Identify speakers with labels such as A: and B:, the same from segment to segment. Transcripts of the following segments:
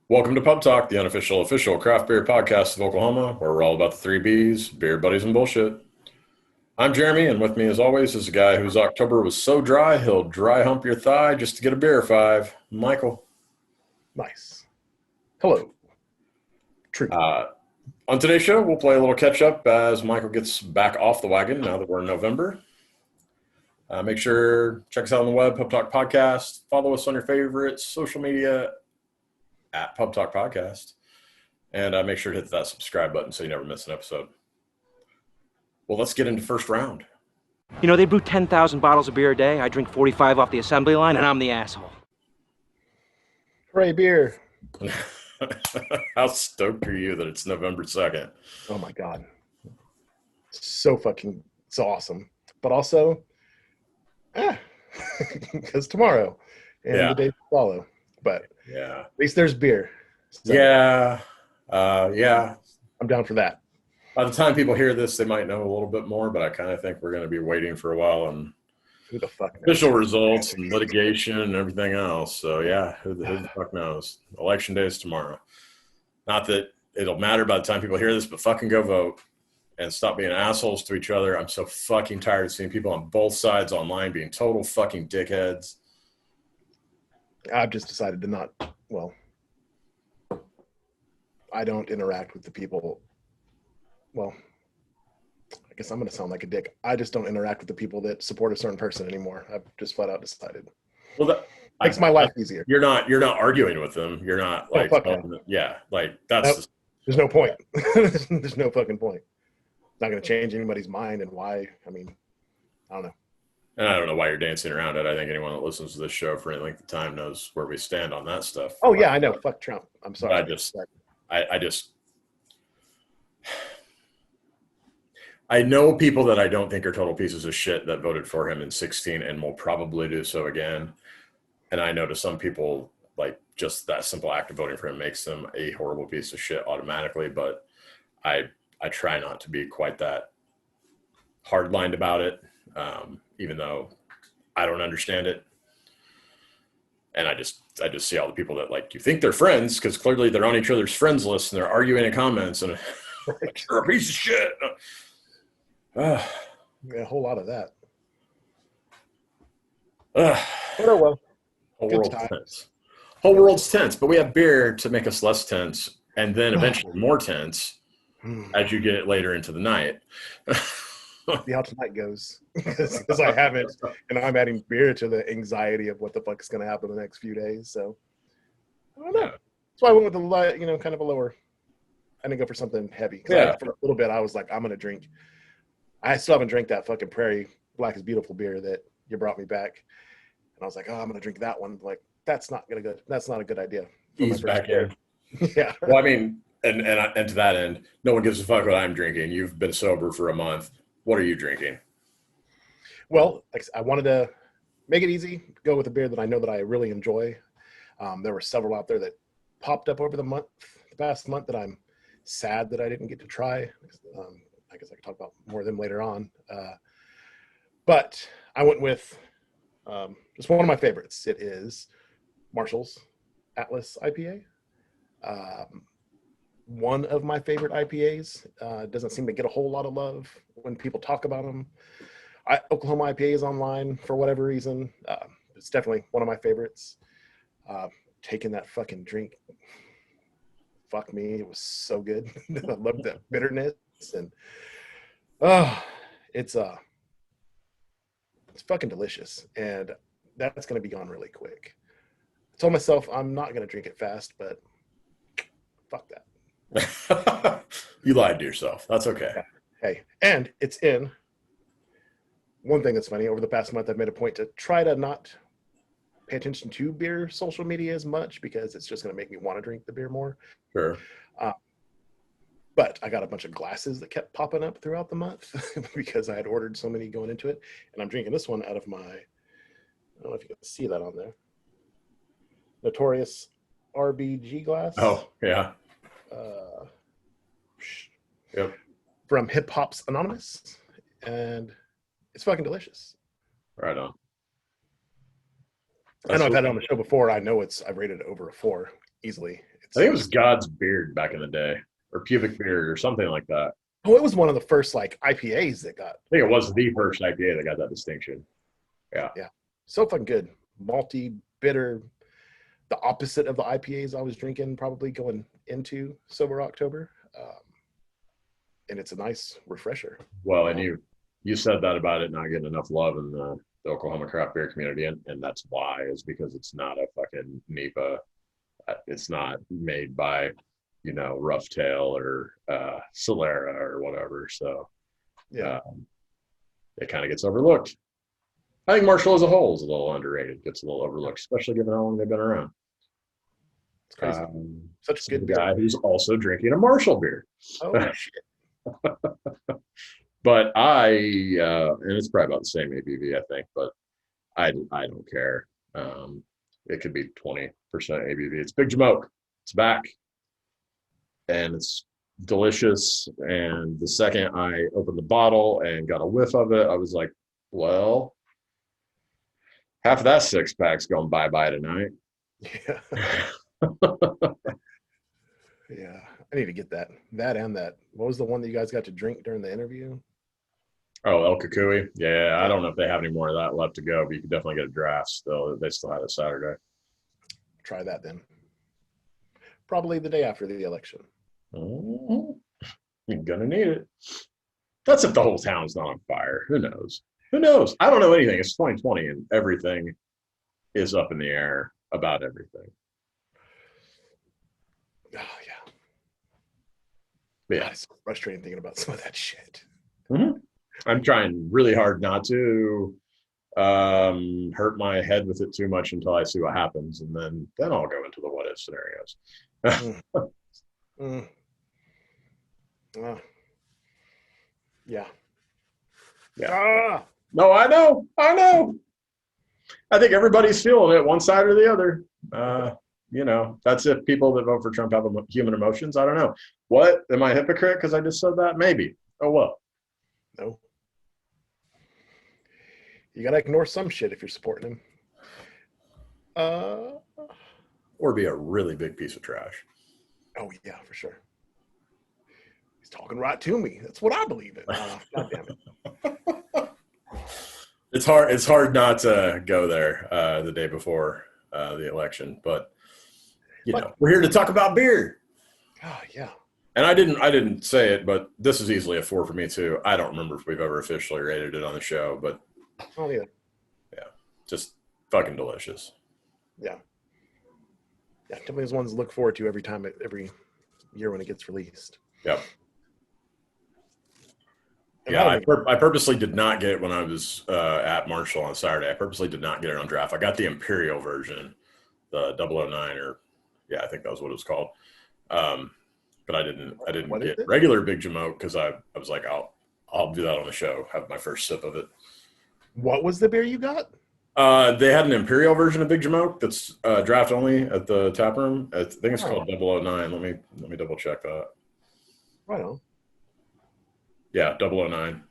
A: Welcome to Pub Talk, the unofficial official craft beer podcast of Oklahoma, where we're all about the three B's, beer, buddies, and bullshit. I'm Jeremy, and with me as always is a guy whose October was so dry, he'll dry hump your thigh just to get a beer or five. Michael.
B: Nice. Hello. True.
A: On today's show, we'll play a little catch up as Michael gets back off the wagon now that we're in November. Make sure check us out on the web, Pub Talk Podcast. Follow us on your favorite social media at Pub Talk Podcast. And make sure to hit that subscribe button so you never miss an episode. Well, let's get into first round.
C: You know, they brew 10,000 bottles of beer a day. I drink 45 off the assembly line, and I'm the asshole.
B: Hooray, beer.
A: How stoked are you that it's November 2nd?
B: Oh, my God. It's awesome. But also, because tomorrow and the day to follow. But
A: yeah,
B: at least there's beer. So
A: yeah.
B: I'm down for that.
A: By the time people hear this, they might know a little bit more, but I kind of think we're going to be waiting for a while and
B: Who the fuck knows?
A: official results and litigation and everything else. So yeah, who the fuck knows? Election day is tomorrow. Not that it'll matter by the time people hear this, but fucking go vote and stop being assholes to each other. I'm so fucking tired of seeing people on both sides online being total fucking dickheads.
B: I've just decided to not, I don't interact with the people. Well, I guess I'm going to sound like a dick. I just don't interact with the people that support a certain person anymore. I've just flat out decided.
A: Well, that
B: makes my life easier.
A: You're not arguing with them. You're not like, that's
B: there's no point. There's no fucking point. It's not going to change anybody's mind and why. I mean, I don't know.
A: And I don't know why you're dancing around it. I think anyone that listens to this show for any length of time knows where we stand on that stuff.
B: Oh yeah, I know. Fuck Trump. I'm sorry.
A: I know people that I don't think are total pieces of shit that voted for him in 2016 and will probably do so again. And I know to some people, like, just that simple act of voting for him makes them a horrible piece of shit automatically. But I try not to be quite that hard-lined about it, even though I don't understand it. And I just see all the people that, like, you think they're friends because clearly they're on each other's friends list and they're arguing in comments and like, you're a piece of shit.
B: Yeah, a whole lot of that.
A: But
B: oh well.
A: Whole world's tense, but we have beer to make us less tense and then eventually more tense as you get later into the night.
B: See how tonight goes because I haven't, and I'm adding beer to the anxiety of what the fuck is going to happen the next few days. So I don't know. That's why I went with the kind of a lower. I didn't go for something heavy. For a little bit, I was like, I'm going to drink. I still haven't drank that fucking Prairie Black is Beautiful beer that you brought me back, and I was like, oh, I'm going to drink that one. Like, that's not a good idea.
A: Ease back in.
B: Yeah.
A: Well, I mean, and to that end, no one gives a fuck what I'm drinking. You've been sober for a month. What are you drinking?
B: Well, I wanted to make it easy, go with a beer that I know that I really enjoy. There were several out there that popped up over the past month that I'm sad that I didn't get to try. I guess I could talk about more of them later on. But I went with just one of my favorites. It is Marshall's Atlas IPA. One of my favorite IPAs. Doesn't seem to get a whole lot of love when people talk about them. Oklahoma IPA is online for whatever reason. It's definitely one of my favorites. Taking that fucking drink, fuck me, it was so good. I loved that bitterness and it's fucking delicious, and that's gonna be gone really quick. I told myself I'm not gonna drink it fast, but fuck that.
A: You lied to yourself. That's okay.
B: Yeah. Hey, and it's in. One thing that's funny, over the past month, I've made a point to try to not pay attention to beer social media as much because it's just going to make me want to drink the beer more.
A: Sure.
B: But I got a bunch of glasses that kept popping up throughout the month because I had ordered so many going into it. And I'm drinking this one out of my, I don't know if you can see that on there, Notorious RBG glass.
A: Oh, yeah. Yep.
B: From Hip Hop's Anonymous. And it's fucking delicious.
A: Right on.
B: I know I've had it on the show before. I know I've rated it over a 4 easily.
A: I think it was God's beard back in the day, or pubic beard, or something like that.
B: Oh, it was one of the first like IPAs that got.
A: I think it was the first IPA that got that distinction. Yeah.
B: Yeah. So fucking good. Malty, bitter. The opposite of the IPAs I was drinking, probably going into Sober October. And it's a nice refresher.
A: Well, and you said that about it not getting enough love in the Oklahoma craft beer community, and that's why, is because it's not a fucking NEPA. It's not made by, Rough Tail or Solera or whatever. So
B: Yeah.
A: It kind of gets overlooked. I think Marshall as a whole is a little underrated, gets a little overlooked, especially given how long they've been around.
B: It's crazy. Such a good
A: guy who's also drinking a Marshall beer.
B: Oh shit.
A: But and it's probably about the same ABV, I think, but I don't care. It could be 20% ABV. It's Big Jamoke. It's back. And it's delicious. And the second I opened the bottle and got a whiff of it, I was like, well, half of that 6-pack's going bye-bye tonight.
B: Yeah. Yeah. I need to get that. That and that. What was the one that you guys got to drink during the interview?
A: Oh, El Kukui. Yeah, I don't know if they have any more of that left to go, but you can definitely get a draft still. They still have it Saturday.
B: Try that then. Probably the day after the election.
A: Oh, you're gonna need it. That's if the whole town's not on fire. Who knows? Who knows? I don't know anything. It's 2020 and everything is up in the air about everything.
B: Oh yeah.
A: Yeah.
B: God, it's so frustrating thinking about some of that shit.
A: Mm-hmm. I'm trying really hard not to hurt my head with it too much until I see what happens, and then I'll go into the what if scenarios.
B: Yeah.
A: Yeah. No, I know. I think everybody's feeling it, one side or the other. That's if people that vote for Trump have human emotions. I don't know. What? Am I a hypocrite because I just said that? Maybe. Oh, well.
B: No. You got to ignore some shit if you're supporting him.
A: Or be a really big piece of trash.
B: Oh, yeah, for sure. He's talking right to me. That's what I believe in. God damn it.
A: It's hard not to go there the day before the election, but we're here to talk about beer.
B: Oh, yeah.
A: And I didn't say it, but this is easily a 4 for me too. I don't remember if we've ever officially rated it on the show, but
B: yeah,
A: just fucking delicious.
B: Yeah, definitely those ones to look forward to every year when it gets released.
A: Yep.
B: And
A: yeah, I purposely did not get it when I was at Marshall on Saturday. I purposely did not get it on draft. I got the Imperial version, the 009, or I think that was what it was called. But I didn't get regular Big Jamoke because I was like, I'll do that on the show. Have my first sip of it.
B: What was the beer you got?
A: They had an Imperial version of Big Jamoke that's draft only at the tap room. I think it's called 009. Let me double check that.
B: Right on.
A: Yeah, 009.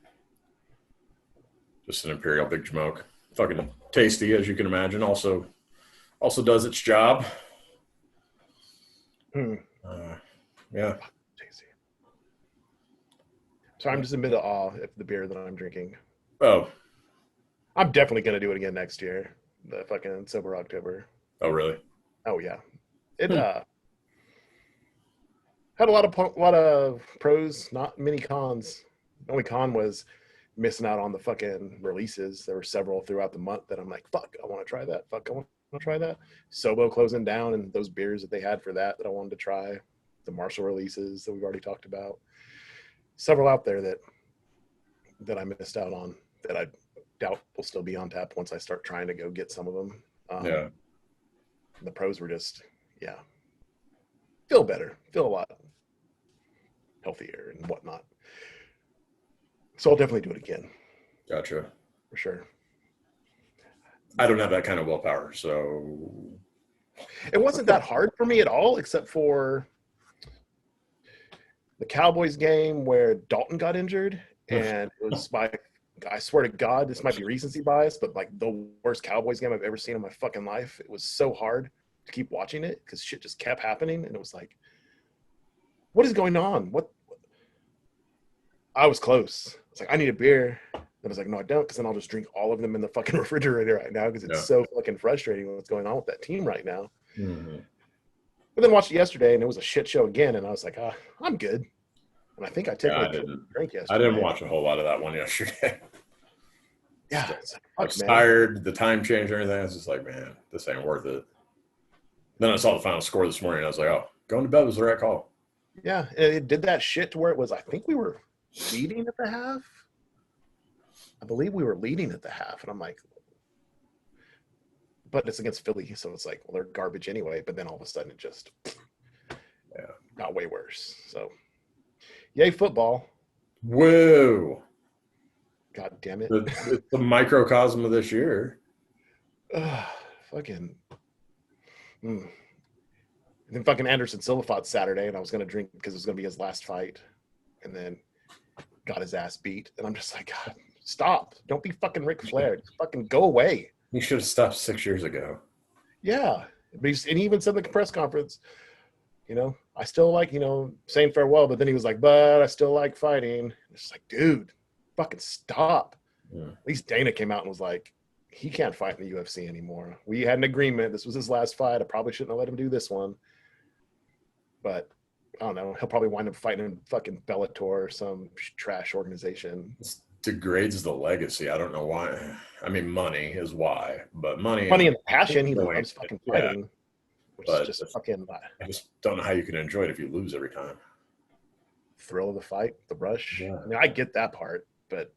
A: Just an Imperial Big Jamoke. Fucking tasty, as you can imagine. Also does its job. Yeah.
B: Tasty. So I'm just in mid awe of the beer that I'm drinking.
A: Oh.
B: I'm definitely going to do it again next year. The fucking Sober October.
A: Oh, really?
B: Oh, yeah. It had a lot of pros, not many cons. The only con was missing out on the fucking releases. There were several throughout the month that I'm like, fuck, I want to try that. Fuck, I want to try that. Sobo closing down and those beers that they had for that I wanted to try. The Marshall releases that we've already talked about. Several out there that I missed out on that I doubt will still be on tap once I start trying to go get some of them. The pros were just, feel better, feel a lot healthier and whatnot. So I'll definitely do it again.
A: Gotcha.
B: For sure.
A: I don't have that kind of willpower, so
B: it wasn't that hard for me at all, except for the Cowboys game where Dalton got injured, and it was I swear to God, this might be recency bias, but like the worst Cowboys game I've ever seen in my fucking life. It was so hard. to keep watching it because shit just kept happening, and it was like, what is going on? What? I was close. It's like, I need a beer. And I was like, no, I don't, because then I'll just drink all of them in the fucking refrigerator right now because it's so fucking frustrating what's going on with that team right now.
A: Mm-hmm.
B: But then watched it yesterday, and it was a shit show again, and I was like, I'm good. And I think I technically drank yesterday.
A: I didn't watch a whole lot of that one yesterday.
B: Yeah, it's like,
A: I was tired. The time change and everything. I was just like, man, this ain't worth it. Then I saw the final score this morning. And I was like, oh, going to bed was the right call.
B: Yeah, and it did that shit to where it was, I think we were leading at the half. I believe we were leading at the half. And I'm like, but it's against Philly. So it's like, well, they're garbage anyway. But then all of a sudden it just got way worse. So, yay, football.
A: Whoa.
B: God damn it.
A: It's the microcosm of this year.
B: Fucking. And then fucking Anderson Silva fought Saturday, and I was going to drink because it was going to be his last fight. And then got his ass beat. And I'm just like, God, stop. Don't be fucking Ric Flair. Just fucking go away.
A: He should have stopped 6 years ago.
B: Yeah. But and he even said in the press conference, I still like, saying farewell. But then he was like, but I still like fighting. It's like, dude, fucking stop. Yeah. At least Dana came out and was like, he can't fight in the UFC anymore. We had an agreement. This was his last fight. I probably shouldn't have let him do this one. But I don't know. He'll probably wind up fighting in fucking Bellator or some trash organization.
A: This degrades the legacy. I don't know why. I mean, money is why, but money
B: and passion. He loves fucking fighting. Yeah. Which is just fucking.
A: I just don't know how you can enjoy it if you lose every time.
B: Thrill of the fight, the rush.
A: Yeah.
B: I mean, I get that part, but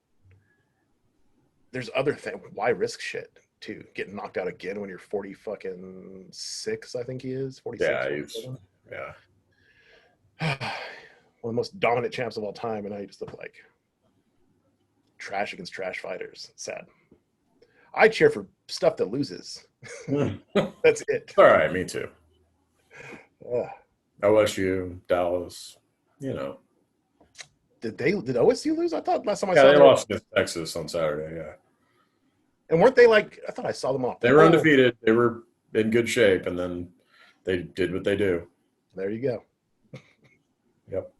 B: there's other things. Why risk shit too? Getting knocked out again when you're 40 fucking 6, I think he is. 46.
A: Yeah.
B: One of the most dominant champs of all time, and I just look like trash against trash fighters. Sad. I cheer for stuff that loses. That's it.
A: All right, me too. OSU, Dallas,
B: Did OSU lose? I thought last time I saw
A: them. Yeah, they lost
B: to
A: Texas on Saturday, yeah.
B: And weren't they like, I thought I saw them off.
A: They were undefeated. They were in good shape, and then they did what they do.
B: There you go.
A: Yep.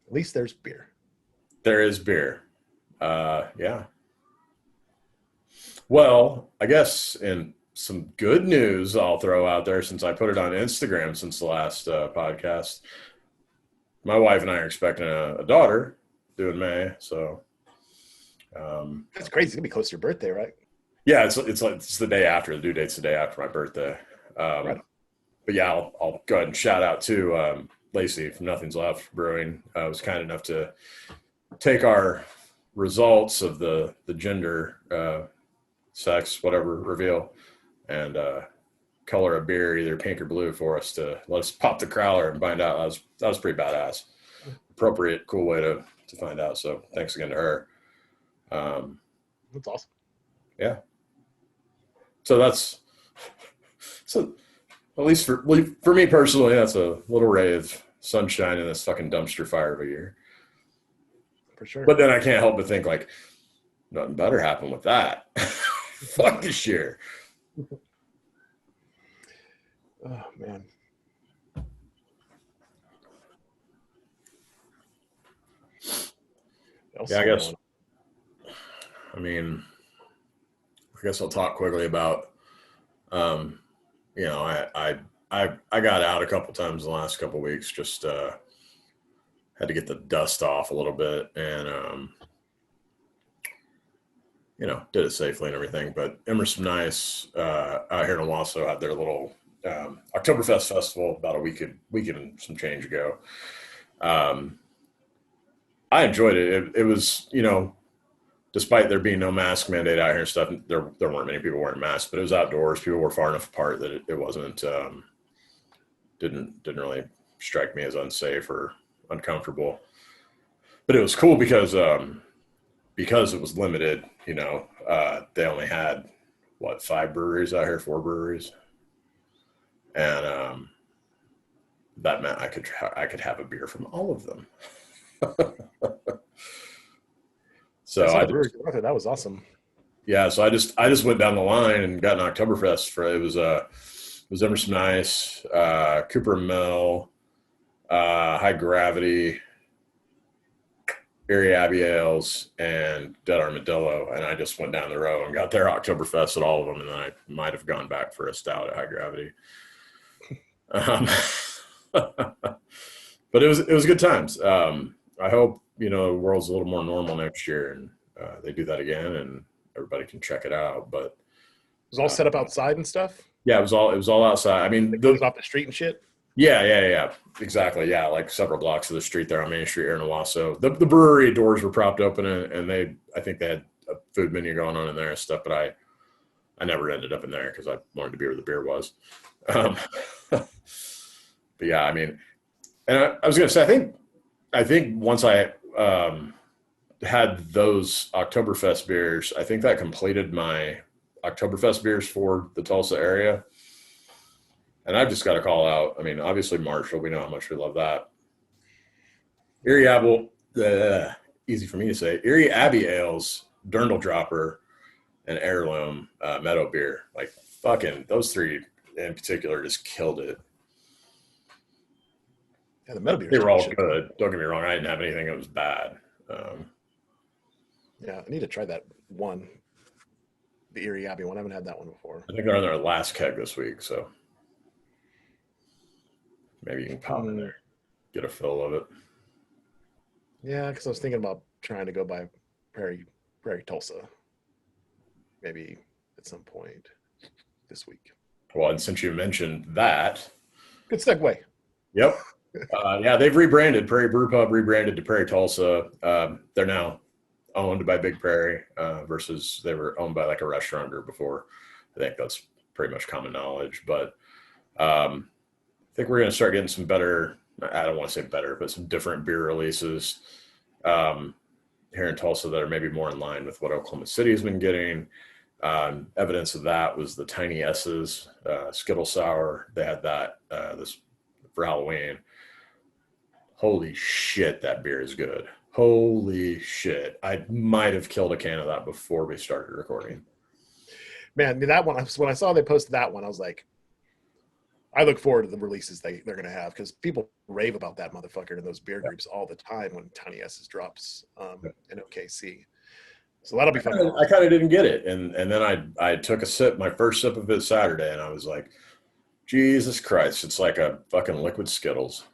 B: At least there's beer.
A: There is beer. Yeah. Well, I guess in some good news I'll throw out there, since I put it on Instagram since the last podcast, my wife and I are expecting a daughter due in May. So
B: that's crazy. It's gonna be close to your birthday, right?
A: Yeah, it's the day after. The due date's the day after my birthday. Right. But yeah, I'll go ahead and shout out to Lacey from Nothing's Left Brewing. Was kind enough to take our results of the gender, sex, whatever reveal, and color a beer either pink or blue for us to let us pop the crowler and find out. That was pretty badass. Appropriate, cool way to find out. So thanks again to her.
B: That's awesome.
A: Yeah. So at least for me personally, that's a little ray of sunshine in this fucking dumpster fire of a year.
B: For sure.
A: But then I can't help but think, like, nothing better happened with that. Fuck this year.
B: Oh, man.
A: Yeah, I guess. I mean, I guess I'll talk quickly about, I got out a couple times in the last couple of weeks, just had to get the dust off a little bit, and did it safely and everything. But Emerson Nice out here in Owasso had their little Oktoberfest festival about a week and some change ago. I enjoyed it. It was, despite there being no mask mandate out here and stuff, there weren't many people wearing masks, but it was outdoors. People were far enough apart that it wasn't, didn't really strike me as unsafe or uncomfortable. But it was cool because it was limited. They only had 5 breweries out here, 4 breweries, and that meant I could have a beer from all of them. So
B: that was awesome.
A: Yeah, so I just went down the line and got an Oktoberfest. It was was Emerson Ice, Cooper Mill, High Gravity, Erie Abbey Ales, and Dead Armadillo. And I just went down the row and got their Oktoberfest at all of them. And then I might have gone back for a stout at High Gravity. But it was good times. I hope, the world's a little more normal next year and they do that again and everybody can check it out. But
B: It was all set up outside and stuff.
A: yeah, it was all outside. I mean,
B: It goes off the street and shit.
A: Yeah, exactly. Yeah, like several blocks of the street there on Main Street here in Owasso. The brewery doors were propped open, and I think they had a food menu going on in there and stuff. But I never ended up in there because I wanted to be where the beer was. But yeah, I mean, and I was gonna say, I think once I had those Oktoberfest beers, I think that completed my Oktoberfest beers for the Tulsa area. And I've just got to call out, I mean, obviously Marshall, we know how much we love that. Erie Abbey, easy for me to say, Erie Abbey Ales, Dirndl Dropper, and Heirloom Meadow Beer. Like, fucking, those three in particular just killed it.
B: Yeah, the Meadow Beer.
A: They were all good. Don't get me wrong. I didn't have anything that was bad.
B: Yeah, I need to try that one. The Erie Abbey one. I haven't had that one before.
A: I think they're on their last keg this week, so maybe you can pop in there, get a fill of it.
B: Yeah, because I was thinking about trying to go by Prairie Tulsa. Maybe at some point this week.
A: Well, and since you mentioned that.
B: Good segue.
A: Yep. Yeah, they've rebranded. Prairie Brew Pub rebranded to Prairie Tulsa. They're now owned by Big Prairie versus they were owned by like a restaurant group before. I think that's pretty much common knowledge. But I think we're going to start getting some better, I don't want to say better, but some different beer releases here in Tulsa that are maybe more in line with what Oklahoma City has been getting. Evidence of that was the Tiny S's Skittle Sour. They had that this for Halloween. Holy shit, that beer is good. Holy shit. I might have killed a can of that before we started recording.
B: Man, that one, when I saw they posted that one, I was like, I look forward to the releases they're going to have because people rave about that motherfucker in those beer groups all the time when Tiny S's drops in OKC. So that'll be fun.
A: I kind of didn't get it. And then I took a sip, my first sip of it Saturday, and I was like, Jesus Christ, it's like a fucking liquid Skittles.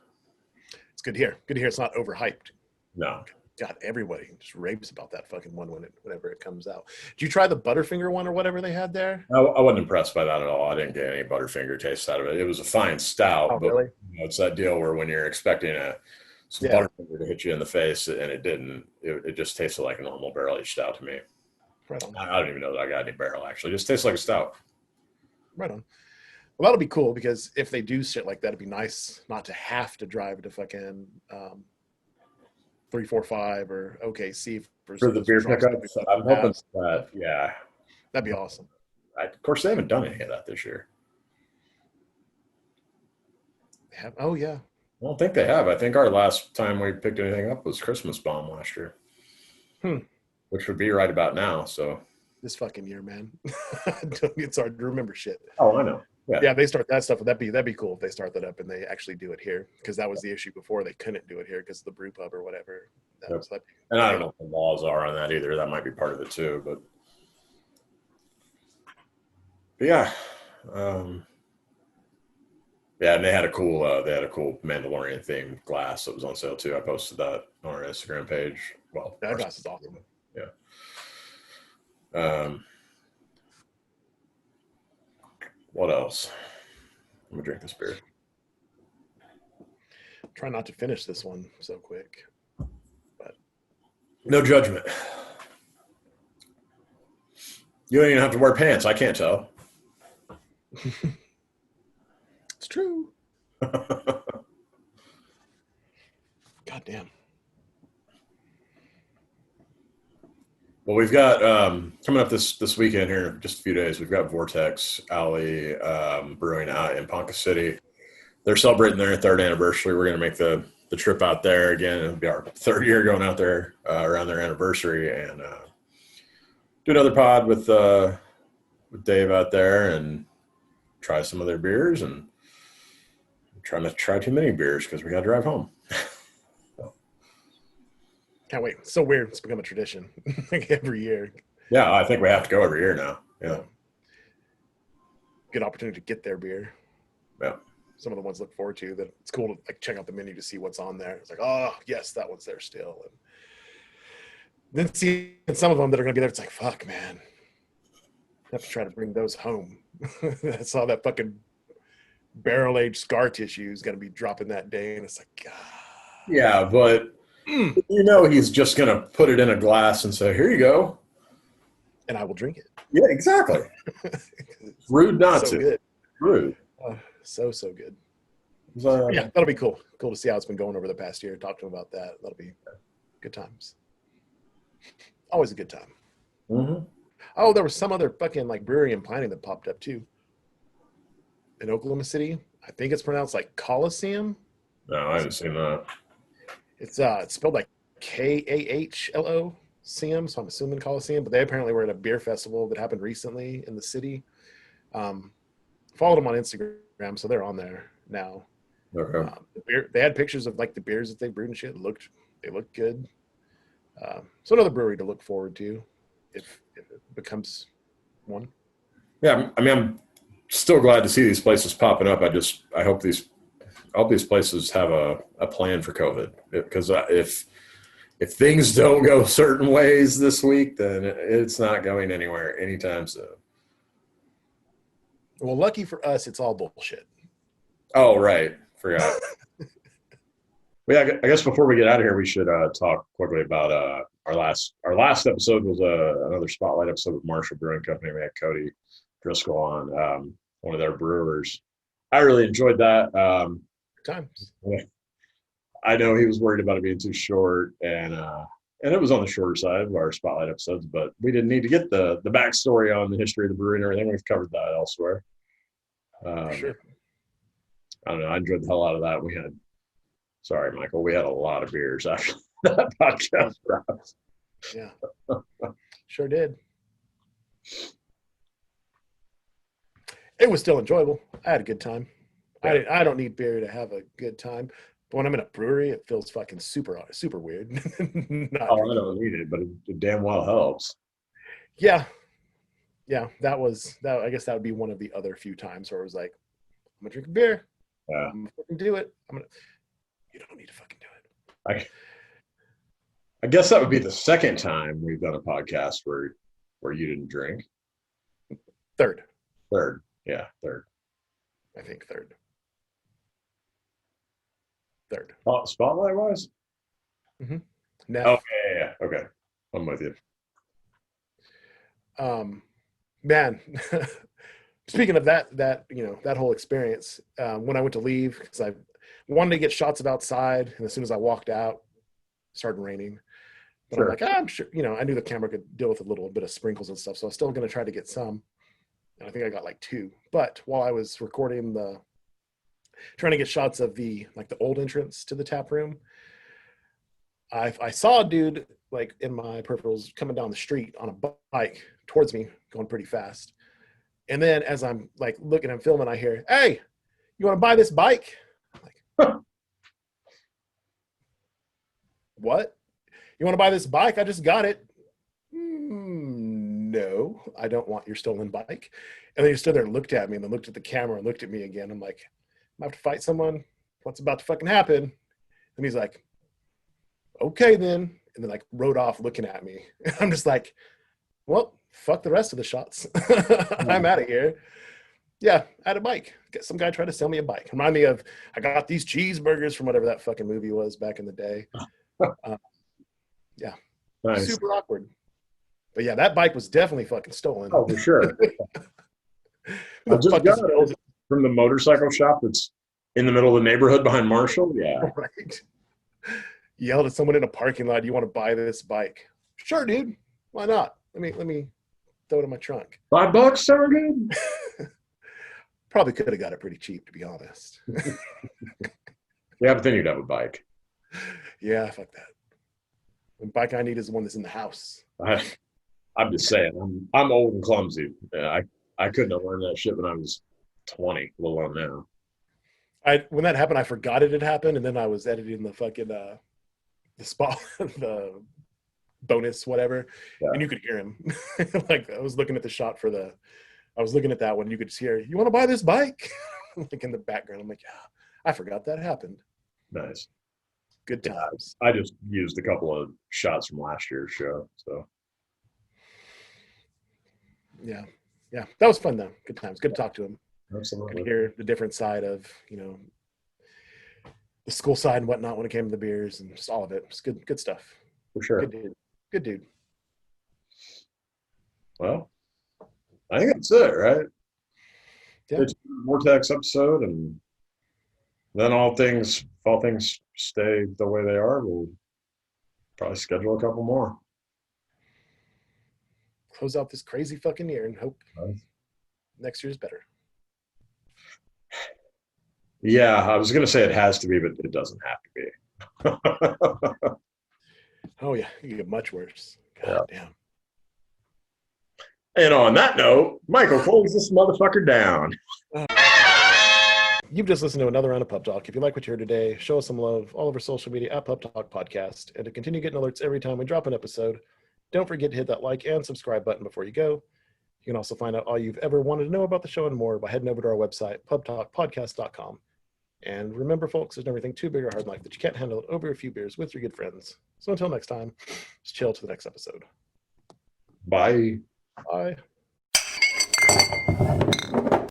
B: It's good to hear. Good to hear it's not overhyped.
A: No.
B: God, everybody just raves about that fucking one whenever it comes out. Did you try the Butterfinger one or whatever they had there?
A: I wasn't impressed by that at all. I didn't get any Butterfinger taste out of it. It was a fine stout, but
B: really?
A: It's that deal where when you're expecting some Butterfinger to hit you in the face and it didn't, it just tasted like a normal barrel-aged stout to me.
B: Right on.
A: I don't even know that I got any barrel, actually. It just tastes like a stout.
B: Right on. Well, that'll be cool because if they do shit like that, it'd be nice not to have to drive to fucking 345 or OKC
A: for the beer pickup. So I'm hoping that, yeah.
B: That'd be awesome.
A: Of course, they haven't done any of that this year.
B: Oh, yeah.
A: I don't think they have. I think our last time we picked anything up was Christmas Bomb last year. Which would be right about now, so.
B: This fucking year, man. It's hard to remember shit.
A: Oh, I know.
B: Yeah, they start that stuff. That'd be cool if they start that up and they actually do it here, because that was the issue before. They couldn't do it here because of the brew pub or whatever.
A: And I don't know what the laws are on that either. That might be part of it too. But yeah, yeah, and they had a cool Mandalorian themed glass that was on sale too. I posted that on our Instagram page. Well,
B: that glass is awesome.
A: Yeah. What else? I'm gonna drink this beer.
B: Try not to finish this one so quick, but
A: no judgment. You don't even have to wear pants. I can't tell.
B: It's true. God damn.
A: Well, we've got coming up this weekend here in just a few days. We've got Vortex Alley Brewing out in Ponca City. They're celebrating their 3rd anniversary. We're going to make the trip out there again. It'll be our 3rd year going out there around their anniversary and do another pod with Dave out there and try some of their beers, and I'm trying to try too many beers because we got to drive home.
B: Can't wait. It's so weird. It's become a tradition like every year.
A: Yeah, I think we have to go every year now. Yeah.
B: Good opportunity to get their beer.
A: Yeah.
B: Some of the ones to look forward to that it's cool to like check out the menu to see what's on there. It's like, oh yes, that one's there still. And then see some of them that are gonna be there. It's like, fuck, man. I have to try to bring those home. I saw that fucking barrel aged scar tissue is gonna be dropping that day, and it's like, God.
A: Yeah, but he's just gonna put it in a glass and say, "Here you go,"
B: and I will drink it.
A: Yeah, exactly. Rude not
B: so
A: to.
B: Good.
A: Rude.
B: So good. Yeah, that'll be cool. Cool to see how it's been going over the past year. Talk to him about that. That'll be good times. Always a good time.
A: Mm-hmm.
B: Oh, there was some other fucking like brewery and planning that popped up too. In Oklahoma City. I think it's pronounced like Coliseum.
A: No, I haven't seen that.
B: It's spelled like KAHLO CM, so I'm assuming Coliseum, but they apparently were at a beer festival that happened recently in the city. Followed them on Instagram, so they're on there now.
A: Okay.
B: They had pictures of like the beers that they brewed and shit. They looked good. So another brewery to look forward to if it becomes one.
A: Yeah, I mean, I'm still glad to see these places popping up. I hope these places have a plan for COVID, because if things don't go certain ways this week, then it's not going anywhere anytime soon.
B: Well, lucky for us, it's all bullshit.
A: Oh, right. Forgot. Well, yeah, I guess before we get out of here, we should talk quickly about our last episode was another spotlight episode with Marshall Brewing Company. We had Cody Driscoll on, one of their brewers. I really enjoyed that.
B: Times.
A: I know he was worried about it being too short, and it was on the shorter side of our spotlight episodes, but we didn't need to get the backstory on the history of the brewery and everything. We've covered that elsewhere.
B: Sure.
A: I don't know. I enjoyed the hell out of that. Sorry, Michael, we had a lot of beers after that podcast.
B: Yeah. Sure did. It was still enjoyable. I had a good time. Yeah. I don't need beer to have a good time. But when I'm in a brewery, it feels fucking super weird.
A: I don't need it, but it damn well helps.
B: Yeah. Yeah, that. I guess that would be one of the other few times where it was like, I'm going to drink a beer.
A: Yeah.
B: I'm going to fucking do it. You don't need to fucking do it.
A: I guess that would be the second time we've done a podcast where you didn't drink.
B: Third.
A: Yeah, third.
B: I think third.
A: Spotlight wise?
B: Mm-hmm.
A: Okay, yeah. Okay. I'm with you.
B: Man, speaking of that whole experience, when I went to leave, because I wanted to get shots of outside, and as soon as I walked out, it started raining. But sure. I'm like, I'm sure, I knew the camera could deal with a little bit of sprinkles and stuff, so I was still going to try to get some. And I think I got like 2. But while I was recording trying to get shots of the old entrance to the tap room, I saw a dude like in my peripherals coming down the street on a bike towards me, going pretty fast. And then as I'm like looking and filming, I hear, "Hey, you want to buy this bike?" I'm like, what? You want to buy this bike? I just got it. No, I don't want your stolen bike. And then he stood there and looked at me, and then looked at the camera and looked at me again. I'm like, I'm about to fight someone. What's about to fucking happen? And he's like, okay then. And then like rode off looking at me. And I'm just like, well, fuck the rest of the shots. I'm out of here. Yeah, I had a bike. Some guy tried to sell me a bike. Remind me of, I got these cheeseburgers from whatever that fucking movie was back in the day. Yeah. Nice. Super awkward. But yeah, that bike was definitely fucking stolen.
A: Oh, for sure. I just got it from the motorcycle shop that's in the middle of the neighborhood behind Marshall. Yeah.
B: Right. Yelled at someone in a parking lot, "You want to buy this bike?" Sure, dude. Why not? Let me throw it in my trunk.
A: $5 sound good?
B: Probably could have got it pretty cheap, to be honest.
A: Yeah, but then you'd have a bike.
B: Yeah, fuck that. The bike I need is the one that's in the house.
A: I'm just saying, I'm old and clumsy. I couldn't have learned that shit when I was 20, let alone now.
B: When that happened, I forgot it had happened, and then I was editing the fucking the spot, the bonus, whatever,
A: Yeah.
B: and you could hear him. Like I was looking at the shot for I was looking at that one. You could hear, "You want to buy this bike?" Like in the background. I'm like, yeah, I forgot that happened.
A: Nice.
B: Good times.
A: I just used a couple of shots from last year's show. So
B: Yeah, that was fun though. Good times. Good to talk to him.
A: absolutely.
B: Could hear the different side of the school side and whatnot when it came to the beers and just all of it. It's good stuff.
A: For sure.
B: Good dude.
A: Well, I think that's it, right?
B: Yeah.
A: It's a Vortex episode, and then if all things stay the way they are, we'll probably schedule a couple more.
B: Close out this crazy fucking year and hope next year's better.
A: Yeah, I was going to say it has to be, but it doesn't have to be.
B: Oh yeah, you get much worse. God damn.
A: And on that note, Michael, close this motherfucker down.
B: You've just listened to another round of Pub Talk. If you like what you heard today, show us some love all over social media at Pub Talk Podcast. And to continue getting alerts every time we drop an episode, don't forget to hit that like and subscribe button before you go. You can also find out all you've ever wanted to know about the show and more by heading over to our website, pubtalkpodcast.com. And remember, folks, there's never anything too big or hard in life that you can't handle it over a few beers with your good friends. So until next time, just chill to the next episode.
A: Bye.
B: Bye.